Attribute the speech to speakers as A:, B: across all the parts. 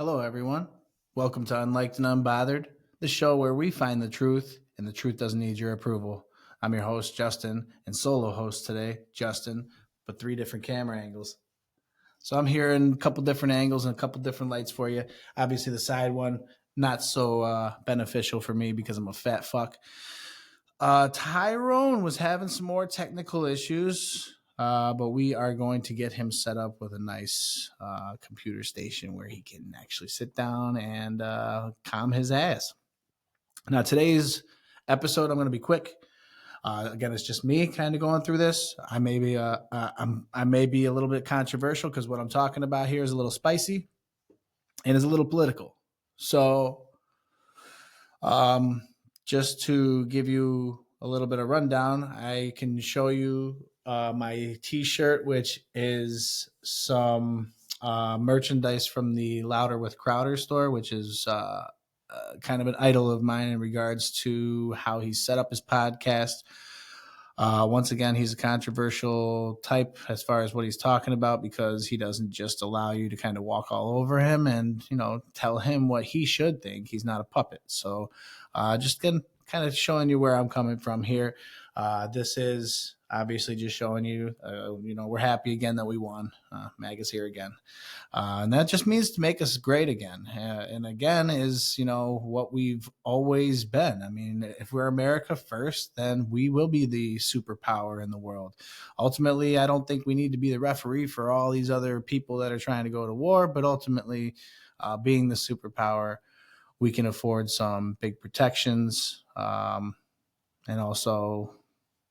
A: Hello, everyone. Welcome to Unliked and Unbothered, the show where we find the truth and the truth doesn't need your approval. I'm your host, Justin, and solo host today, Justin, but three different camera angles. So I'm here in a couple different angles and a couple different lights for you. Obviously, the side one, not so beneficial for me because I'm a fat fuck. Tyrone was having some more technical issues. But we are going to get him set up with a nice computer station where he can actually sit down and calm his ass. Now, today's episode, I'm going to be quick. Again, it's just me kind of going through this. I may be a little bit controversial because what I'm talking about here is a little spicy and is a little political. So, just to give you a little bit of rundown, I can show you my T-shirt, which is some merchandise from the Louder with Crowder store, which is kind of an idol of mine in regards to how he set up his podcast. Once again, he's a controversial type as far as what he's talking about because he doesn't just allow you to kind of walk all over him and, tell him what he should think. He's not a puppet. So just kind of showing you where I'm coming from here. This is obviously just showing you, we're happy again that we won. MAG is here again. And that just means to make us great again. And again is, what we've always been. I mean, if we're America first, then we will be the superpower in the world. Ultimately, I don't think we need to be the referee for all these other people that are trying to go to war, but ultimately, being the superpower, we can afford some big protections and also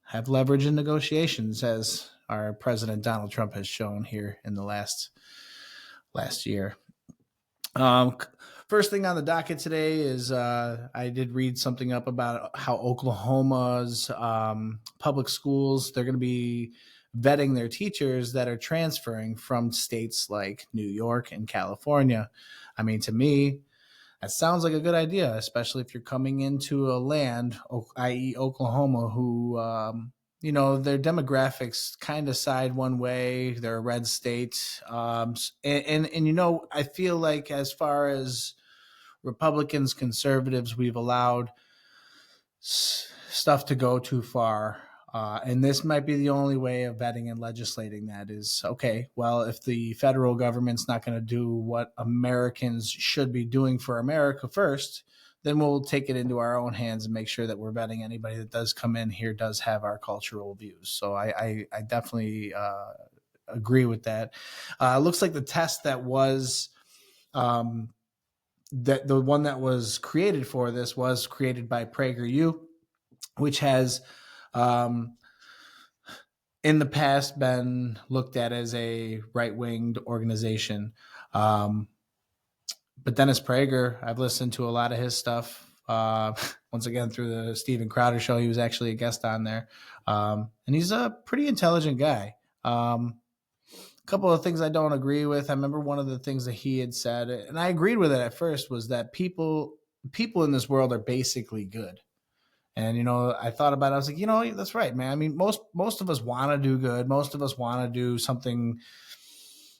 A: have leverage in negotiations, as our President Donald Trump has shown here in the last year. First thing on the docket today is I did read something up about how Oklahoma's public schools, they're going to be vetting their teachers that are transferring from states like New York and California. I mean, to me, that sounds like a good idea, especially if you're coming into a land, i.e. Oklahoma, who, their demographics kind of side one way. They're a red state. I feel like as far as Republicans, conservatives, we've allowed stuff to go too far. And this might be the only way of vetting and legislating that is, okay, well, if the federal government's not going to do what Americans should be doing for America first, then we'll take it into our own hands and make sure that we're vetting anybody that does come in here does have our cultural views. So I definitely agree with that. Looks like the test that was that the one that was created for this was created by PragerU, which has in the past been looked at as a right-winged organization. But Dennis Prager, I've listened to a lot of his stuff. Once again, through the Steven Crowder show, he was actually a guest on there. And he's a pretty intelligent guy. A couple of things I don't agree with. I remember one of the things that he had said, and I agreed with it at first, was that people in this world are basically good. And, I thought about it. I was like, that's right, man. I mean, most of us want to do good. Most of us want to do something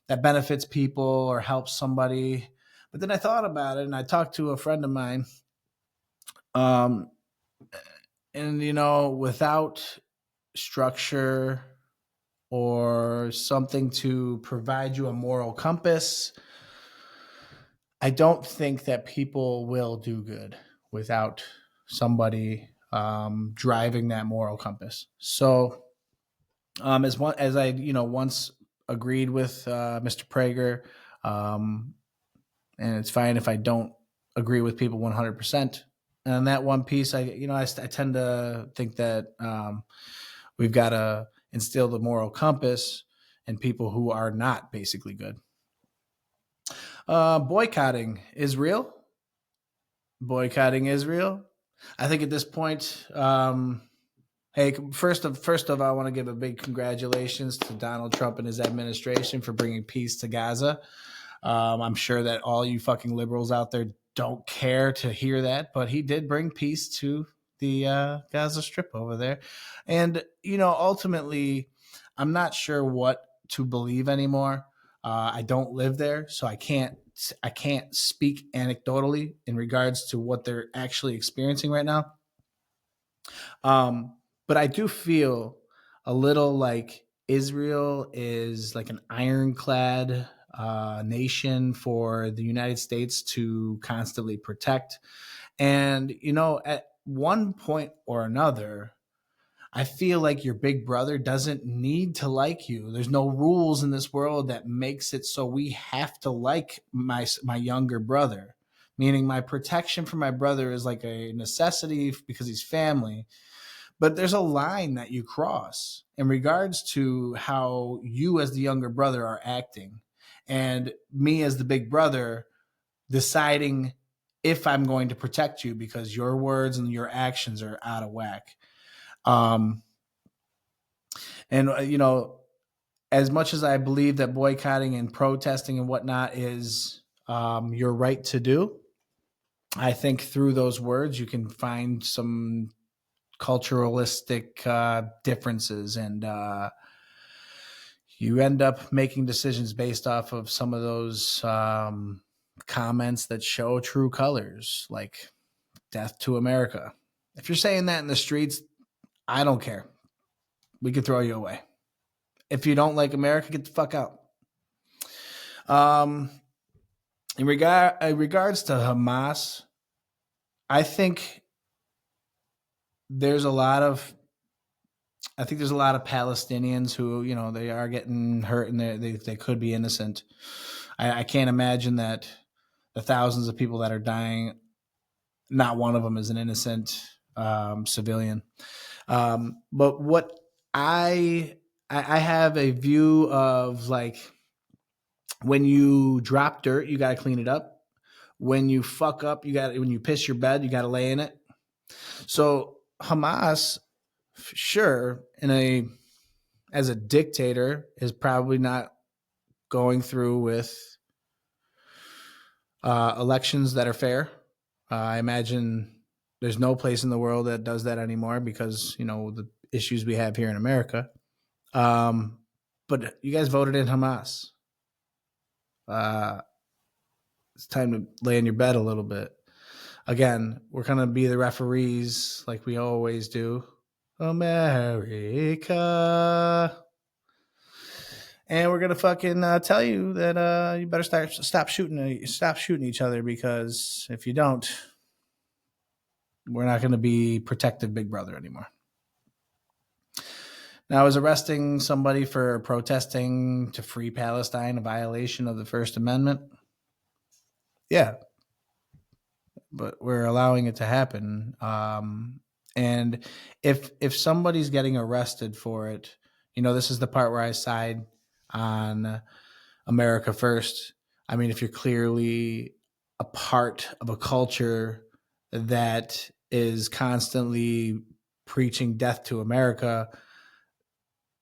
A: that benefits people or helps somebody. But then I thought about it and I talked to a friend of mine. And, without structure or something to provide you a moral compass, I don't think that people will do good without somebody driving that moral compass. So, as I once agreed with Mr. Prager, and it's fine if I don't agree with people 100%. And on that one piece, I tend to think that we've got to instill the moral compass in people who are not basically good. Boycotting Israel. I think at this point, hey, first of all, I want to give a big congratulations to Donald Trump and his administration for bringing peace to Gaza. I'm sure that all you fucking liberals out there don't care to hear that, but he did bring peace to the Gaza Strip over there. And, ultimately, I'm not sure what to believe anymore. I don't live there, so I can't I can't speak anecdotally in regards to what they're actually experiencing right now. But I do feel a little like Israel is like an ironclad nation for the United States to constantly protect. And, at one point or another, I feel like your big brother doesn't need to like you. There's no rules in this world that makes it so we have to like my younger brother. Meaning my protection for my brother is like a necessity because he's family. But there's a line that you cross in regards to how you as the younger brother are acting and me as the big brother deciding if I'm going to protect you because your words and your actions are out of whack. Um, and as much as I believe that boycotting and protesting and whatnot is your right to do, I think through those words you can find some culturalistic differences, and you end up making decisions based off of some of those comments that show true colors, like "Death to America." If you're saying that in the streets, I don't care. We can throw you away. If you don't like America, get the fuck out. In regards to Hamas, I think there's a lot of Palestinians who, they are getting hurt and they could be innocent. I can't imagine that the thousands of people that are dying, not one of them is an innocent civilian. But what I have a view of, like, when you drop dirt, you got to clean it up. When you fuck up, when you piss your bed, you got to lay in it. So Hamas, sure, as a dictator, is probably not going through with elections that are fair. I imagine there's no place in the world that does that anymore because, the issues we have here in America. But you guys voted in Hamas. It's time to lay in your bed a little bit. Again, we're going to be the referees like we always do. America. And we're going to fucking tell you that you better stop shooting each other, because if you don't, we're not going to be protective big brother anymore. Now, is arresting somebody for protesting to free Palestine a violation of the First Amendment? Yeah. But we're allowing it to happen. And if somebody's getting arrested for it, this is the part where I side on America first. I mean, if you're clearly a part of a culture that is constantly preaching death to America,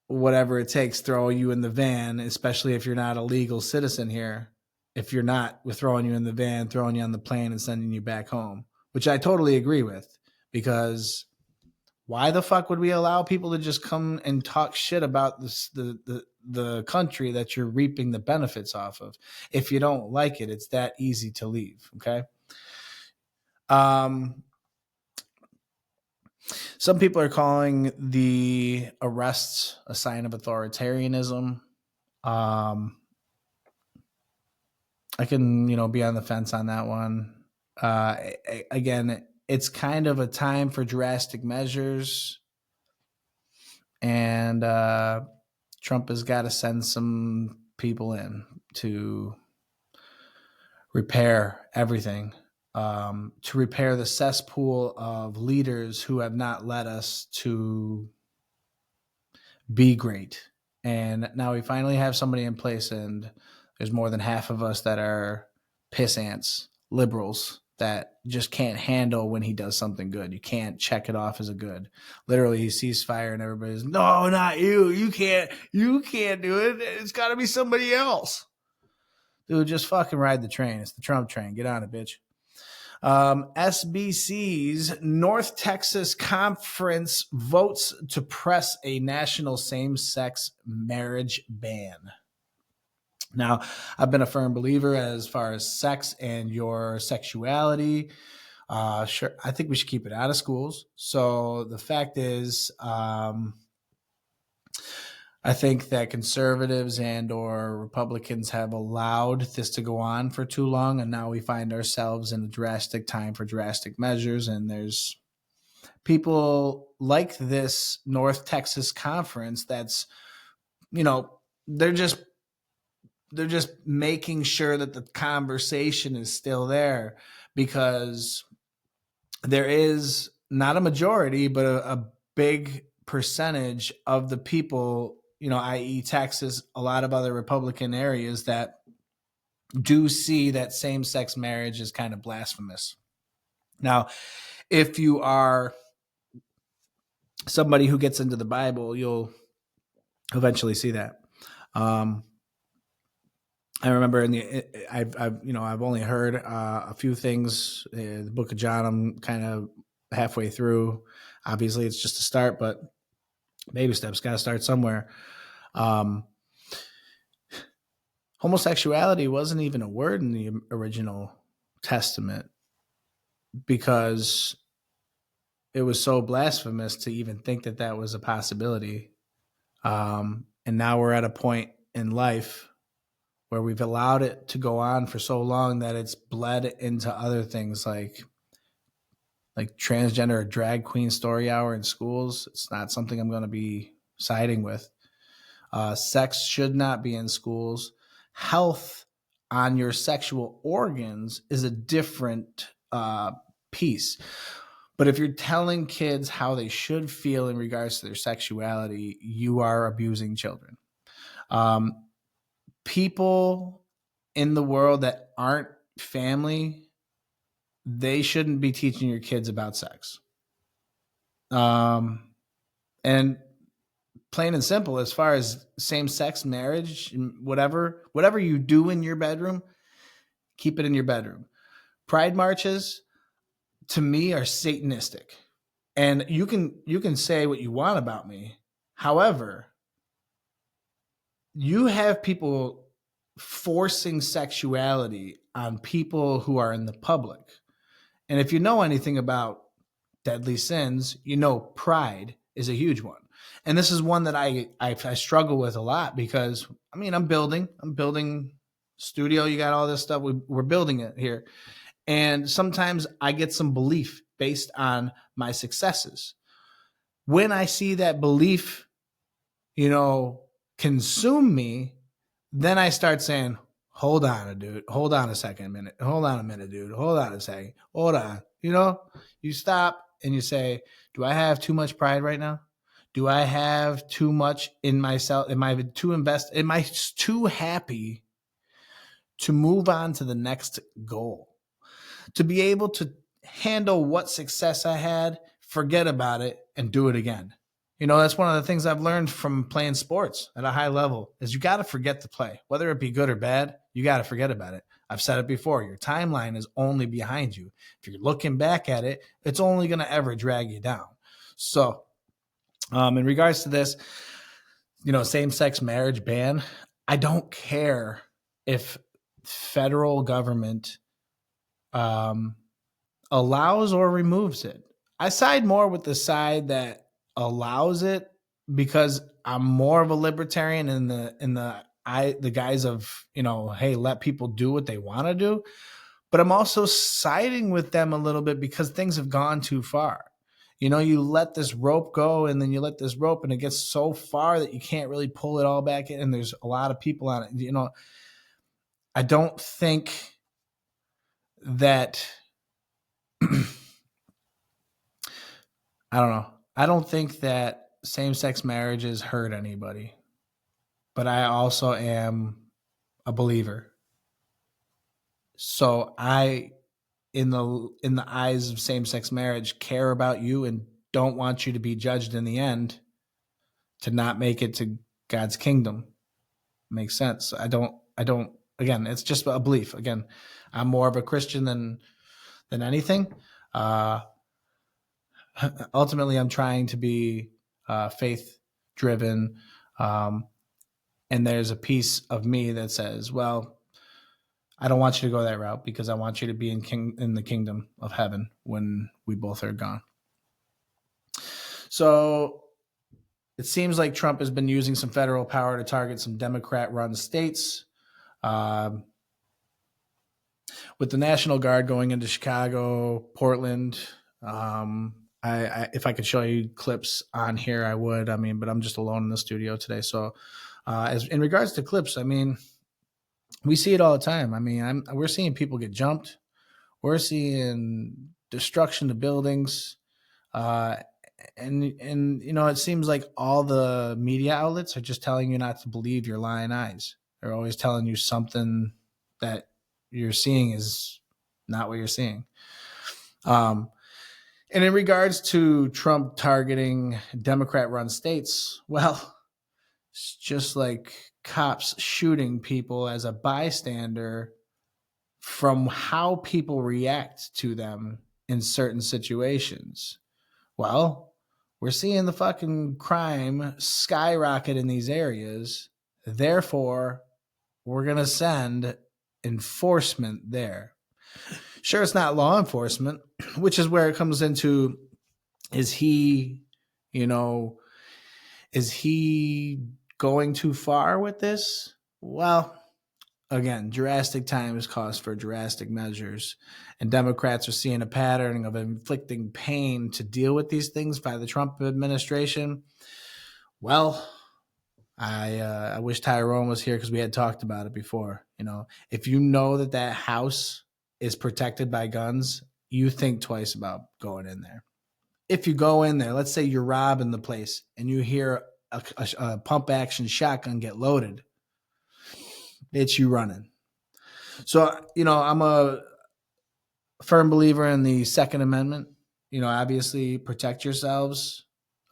A: whatever it takes, throw you in the van, especially if you're not a legal citizen here. If you're not, we're throwing you in the van, throwing you on the plane, and sending you back home, which I totally agree with, because why the fuck would we allow people to just come and talk shit about the country that you're reaping the benefits off of? If you don't like it, it's that easy to leave. Okay. Some people are calling the arrests a sign of authoritarianism. I can, be on the fence on that one. Again, it's kind of a time for drastic measures, and Trump has got to send some people in to repair everything, to repair the cesspool of leaders who have not led us to be great. And now we finally have somebody in place, and there's more than half of us that are piss ants, liberals, that just can't handle when he does something good. You can't check it off as a good. Literally, he sees fire and everybody's, no, not you. You can't do it. It's got to be somebody else. Dude, just fucking ride the train. It's the Trump train. Get on it, bitch. SBC's North Texas Conference votes to press a national same-sex marriage ban. Now, I've been a firm believer as far as sex and your sexuality. Sure, I think we should keep it out of schools. So the fact is, I think that conservatives and or Republicans have allowed this to go on for too long, and now we find ourselves in a drastic time for drastic measures. And there's people like this North Texas conference that's, you know, they're just making sure that the conversation is still there, because there is not a majority, but a big percentage of the people, i.e., Texas, a lot of other Republican areas that do see that same sex marriage is kind of blasphemous. Now, if you are somebody who gets into the Bible, you'll eventually see that. I remember I've only heard a few things. The Book of John, I'm kind of halfway through. Obviously, it's just a start, but baby steps, got to start somewhere. Homosexuality wasn't even a word in the original Testament because it was so blasphemous to even think that that was a possibility. And now we're at a point in life where we've allowed it to go on for so long that it's bled into other things like transgender or drag queen story hour in schools. It's not something I'm going to be siding with. Sex should not be in schools. Health on your sexual organs is a different piece. But if you're telling kids how they should feel in regards to their sexuality, you are abusing children. People in the world that aren't family, they shouldn't be teaching your kids about sex. And plain and simple, as far as same-sex marriage, whatever you do in your bedroom, keep it in your bedroom. Pride marches, to me, are satanistic. And you can say what you want about me. However, you have people forcing sexuality on people who are in the public. And if you know anything about deadly sins, you know pride is a huge one. And this is one that I struggle with a lot because, I'm building studio. You got all this stuff. We're building it here. And sometimes I get some belief based on my successes. When I see that belief, consume me, then I start saying, hold on a minute, hold on a minute, dude, hold on a second, hold on. You stop and you say, do I have too much pride right now? Do I have too much in myself? Am I too invested? Am I too happy to move on to the next goal? To be able to handle what success I had, forget about it, and do it again. That's one of the things I've learned from playing sports at a high level is you got to forget the play. Whether it be good or bad, you got to forget about it. I've said it before. Your timeline is only behind you. If you're looking back at it, it's only going to ever drag you down. So in regards to this, same-sex marriage ban, I don't care if federal government allows or removes it. I side more with the side that allows it because I'm more of a libertarian in the guise of, hey, let people do what they want to do. But I'm also siding with them a little bit because things have gone too far. You let this rope go and then you let this rope and it gets so far that you can't really pull it all back in. And there's a lot of people on it. I don't think that I don't know. I don't think that same-sex marriages hurt anybody, but I also am a believer. So I, in the eyes of same-sex marriage, care about you and don't want you to be judged in the end to not make it to God's kingdom. Makes sense. I don't, again, it's just a belief. Again, I'm more of a Christian than anything. Ultimately, I'm trying to be faith driven. And there's a piece of me that says, well, I don't want you to go that route because I want you to be in the kingdom of heaven when we both are gone. So it seems like Trump has been using some federal power to target some Democrat-run states. With the National Guard going into Chicago, Portland, if I could show you clips on here, I would. I mean, but I'm just alone in the studio today. So, as in regards to clips, I mean, we see it all the time. I mean, we're seeing people get jumped. We're seeing destruction to buildings. And you know, it seems like all the media outlets are just telling you not to believe your lying eyes. They're always telling you something that you're seeing is not what you're seeing. And in regards to Trump targeting Democrat-run states, well, it's just like cops shooting people as a bystander from how people react to them in certain situations. Well, we're seeing the fucking crime skyrocket in these areas. Therefore, we're going to send enforcement there. Sure, it's not law enforcement, which is where it comes into, is he going too far with this? Well, again, drastic times calls for drastic measures, and Democrats are seeing a pattern of inflicting pain to deal with these things by the Trump administration. Well, I wish Tyrone was here because we had talked about it before. You know, if you know that house is protected by guns, you think twice about going in there. If you go in there, let's say you're robbing the place and you hear a pump action shotgun get loaded, it's you running. So, you know, I'm a firm believer in the Second Amendment. You know, obviously protect yourselves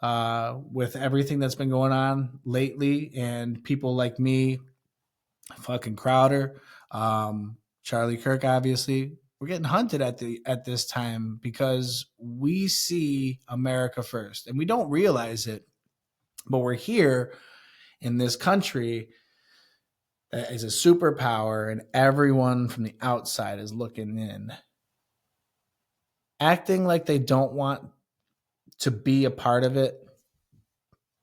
A: with everything that's been going on lately, and people like me, fucking Crowder, Charlie Kirk, obviously, we're getting hunted at this time because we see America first, and we don't realize it, but we're here in this country that is a superpower, and everyone from the outside is looking in, acting like they don't want to be a part of it,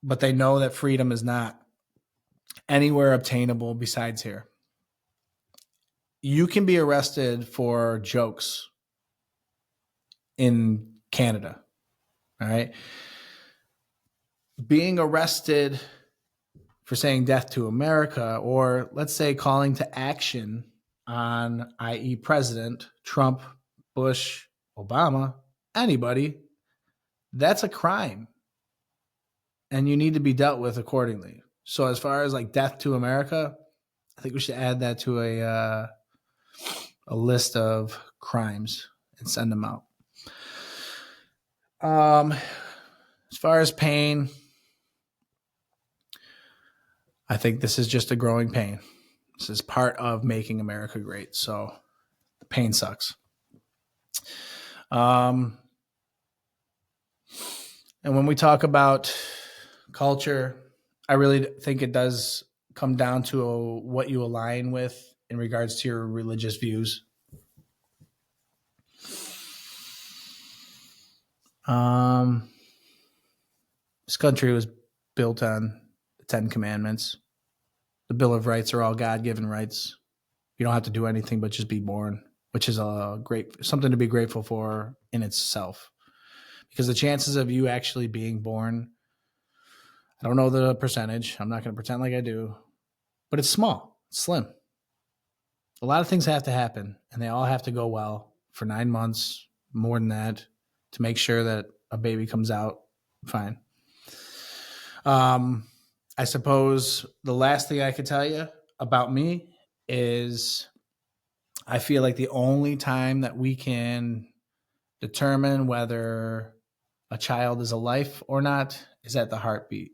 A: but they know that freedom is not anywhere obtainable besides here. You can be arrested for jokes in Canada, all right? Being arrested for saying death to America, or let's say calling to action on, i.e., President Trump, Bush, Obama, anybody, that's a crime. And you need to be dealt with accordingly. So as far as like death to America, I think we should add that to a list of crimes and send them out. As far as pain, I think this is just a growing pain. This is part of making America great. So the pain sucks. And when we talk about culture, I really think it does come down to what you align with in regards to your religious views. This country was built on the 10 Commandments. The Bill of Rights are all God-given rights. You don't have to do anything but just be born, which is something to be grateful for in itself. Because the chances of you actually being born, I don't know the percentage. I'm not going to pretend like I do, but it's small, it's slim. A lot of things have to happen, and they all have to go well for 9 months, more than that, to make sure that a baby comes out fine. I suppose the last thing I could tell you about me is I feel like the only time that we can determine whether a child is a life or not is at the heartbeat.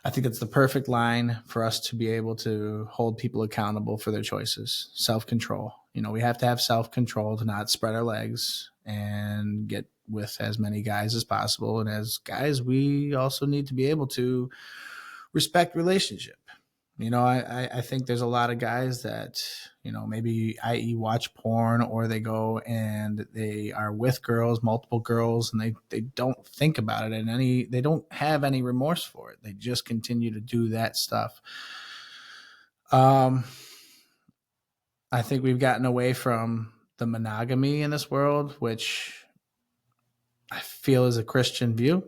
A: I think it's the perfect line for us to be able to hold people accountable for their choices. Self-control. You know, we have to have self-control to not spread our legs and get with as many guys as possible. And as guys, we also need to be able to respect relationship. I think there's a lot of guys that, maybe i.e. watch porn, or they go and they are with girls, multiple girls, and they don't think about it, and they don't have any remorse for it. They just continue to do that stuff. I think we've gotten away from the monogamy in this world, which I feel is a Christian view.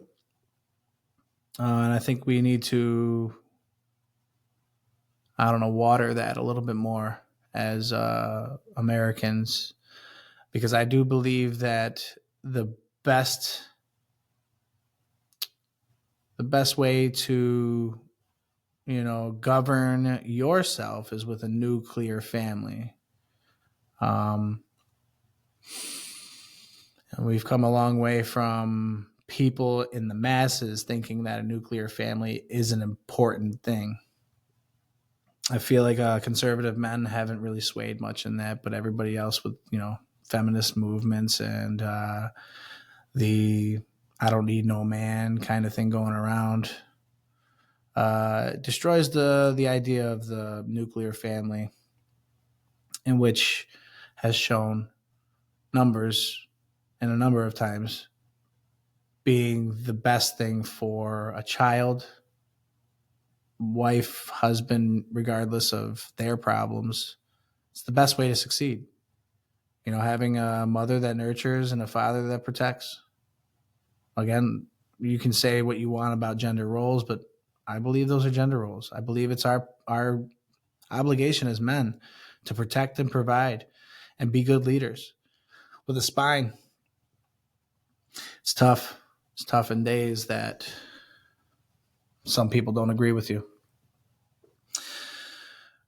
A: And I think we need to, I don't know, water that a little bit more as Americans, because I do believe that the best way to, govern yourself is with a nuclear family. And we've come a long way from people in the masses thinking that a nuclear family is an important thing. I feel like conservative men haven't really swayed much in that, but everybody else with, feminist movements and the I don't need no man kind of thing going around destroys the idea of the nuclear family, in which has shown numbers and a number of times being the best thing for a child, wife, husband, regardless of their problems. It's the best way to succeed. Having a mother that nurtures and a father that protects. Again, you can say what you want about gender roles, but I believe those are gender roles. I believe it's our obligation as men to protect and provide and be good leaders with a spine. It's tough. It's tough in days that some people don't agree with you.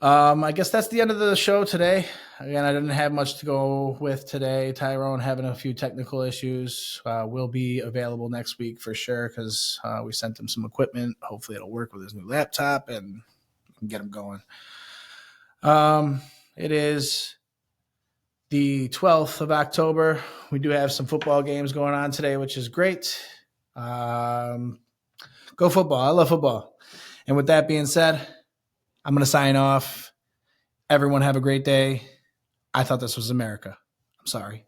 A: I guess that's the end of the show today. Again, I didn't have much to go with today. Tyrone having a few technical issues. Will be available next week for sure, because we sent him some equipment. Hopefully it'll work with his new laptop and we can get him going. It is the 12th of October. We do have some football games going on today, which is great. Go football. I love football. And with that being said, I'm going to sign off. Everyone have a great day. I thought this was America. I'm sorry.